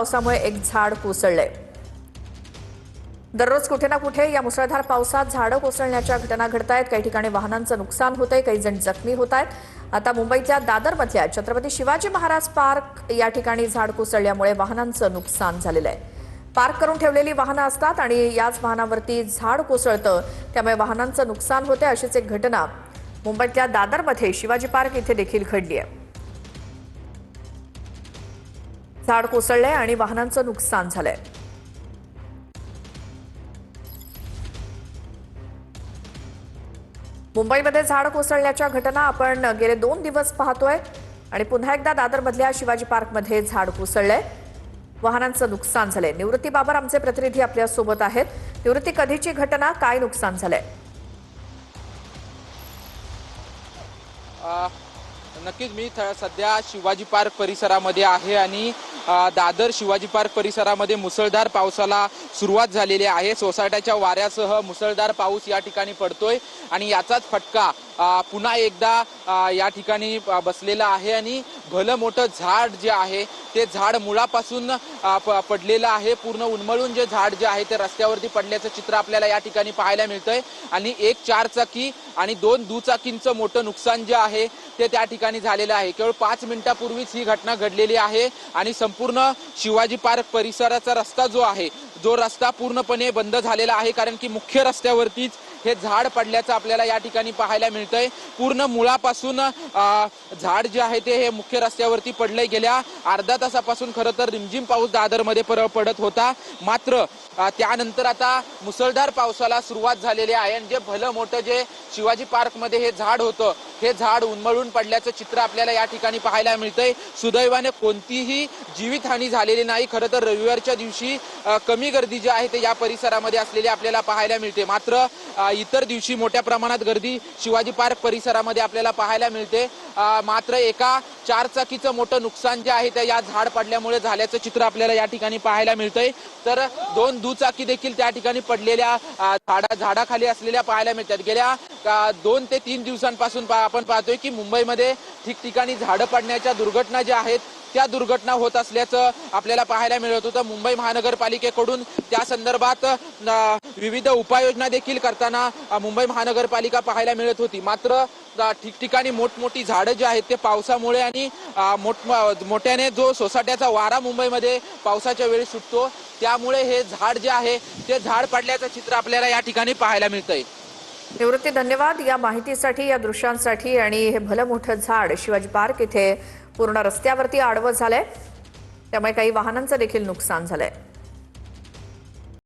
पावसामुळे एक झाड कोसळले। दररोज कुठे ना कुठे या मुसळधार पावसात झाडं कोसळण्याच्या घटना घडतायत। काही ठिकाणी वाहनांचं नुकसान होतंय, काही जण जखमी होत आहेत। आता मुंबईतल्या दादरमधल्या छत्रपती शिवाजी महाराज पार्क या ठिकाणी झाड कोसळल्यामुळे वाहनांचं नुकसान झालेलं आहे। पार्क करून ठेवलेली वाहनं असतात आणि याच वाहनावरती झाड कोसळतं, त्यामुळे वाहनांचं नुकसान होते। अशीच एक घटना मुंबईतल्या दादरमध्ये शिवाजी पार्क इथे देखील घडली आहे। झाड कोसळलंय आणि वाहनांचं नुकसान झालंय। मुंबईमध्ये झाड कोसळण्याच्या घटना आपण गेले 2 दिवस पाहतोय आणि पुन्हा एकदा दादरमधल्या शिवाजी पार्कमध्ये झाड कोसळलंय, वाहनांचं नुकसान झालंय। निवृत्ती बाबर आमचे प्रतिनिधी आपल्या सोबत आहेत। निवृत्ती, कधीची घटना, काय नुकसान झालंय? नक्कीच मी सध्या शिवाजी पार्क परिसरामध्ये आहे आणि दादर शिवाजी पार्क परिसरामध्ये मुसळधार पावसाला सुरुवात झालेली आहे। सोसाट्याच्या वाऱ्यासह मुसळधार पाऊस या ठिकाणी पडतोय आणि याचाच फटका पुन्हा एकदा या ठिकाणी बसलेला आहे आणि भलं मोठं झाड जे आहे ते झाड मुळापासून पडलेलं आहे। पूर्ण उन्मळून जे झाड जे आहे ते रस्त्यावरती पडल्याचं चित्र आपल्याला या ठिकाणी पाहायला मिळतंय आणि एक 4 चाकी आणि 2 दुचाकींचं मोठं नुकसान जे आहे ते त्या ठिकाणी झालेलं आहे। केवळ 5 मिनिटांपूर्वीच ही घटना घडलेली आहे आणि संपूर्ण शिवाजी पार्क परिसराचा रस्ता जो रस्ता पूर्णपणे बंद झालेला आहे, कारण की मुख्य रस्त्यावरतीच हे झाड पडल्याचं आपल्याला या ठिकाणी पाहायला मिळतंय। पूर्ण मुळापासून झाड जे आहे ते हे मुख्य रस्त्यावरती पडले। गेल्या अर्धा तासापासून खरं तर रिमझिम पाऊस दादरमध्ये पडत होता, मात्र त्यानंतर आता मुसळधार पावसाला सुरुवात झालेली आहे आणि जे भलं मोठं जे शिवाजी पार्कमध्ये हे झाड होतं हे झाड उन्मळून पडल्याचं चित्र आपल्याला या ठिकाणी पाहायला मिळतंय। सुदैवाने कोणतीही जीवितहानी झालेली नाही। खरं तर रविवारच्या दिवशी कमी गर्दी जी आहे ते या परिसरामध्ये असलेली आपल्याला पाहायला मिळते, मात्र इतर दिवशी मोठ्या प्रमाणात गर्दी शिवाजी पार्क परिसरामध्ये आपल्याला पाहायला मिळते। मात्र एका 4 चाकीचं मोठं नुकसान जे आहे ते या झाड पडल्यामुळे झाल्याचं चित्र आपल्याला या ठिकाणी पाहायला मिळतंय। तर 2 दुचाकी देखील त्या ठिकाणी पडलेल्या झाडाखाली असलेल्या पाहायला मिळतात। गेल्या 2 ते 3 दिवसांपासून आपण पाहतोय की मुंबईमध्ये ठिकठिकाणी झाडं पडण्याच्या दुर्घटना ज्या आहेत त्या दुर्घटना होत असल्याचं आपल्याला पाहायला मिळत होतं। मुंबई महानगरपालिकेकडून त्या संदर्भात विविध उपाययोजना देखील करताना मुंबई महानगरपालिका पाहायला मिळत होती, मात्र ठिकठिकाणी मोठमोठी झाडं जी आहेत ते पावसामुळे आणि मोठ्याने जो सोसाट्याचा वारा मुंबईमध्ये पावसाच्या वेळी सुटतो त्यामुळे हे झाड जे आहे ते झाड पडल्याचं चित्र आपल्याला या ठिकाणी पाहायला मिळतंय। निवृत्ती, धन्यवाद या माहितीसाठी, या दृश्यांसाठी। आणि हे भलं मोठं झाड शिवाजी पार्क इथे पूर्ण रस्त्यावरती आडवं झालंय, त्यामुळे काही वाहनांचं देखील नुकसान झालंय।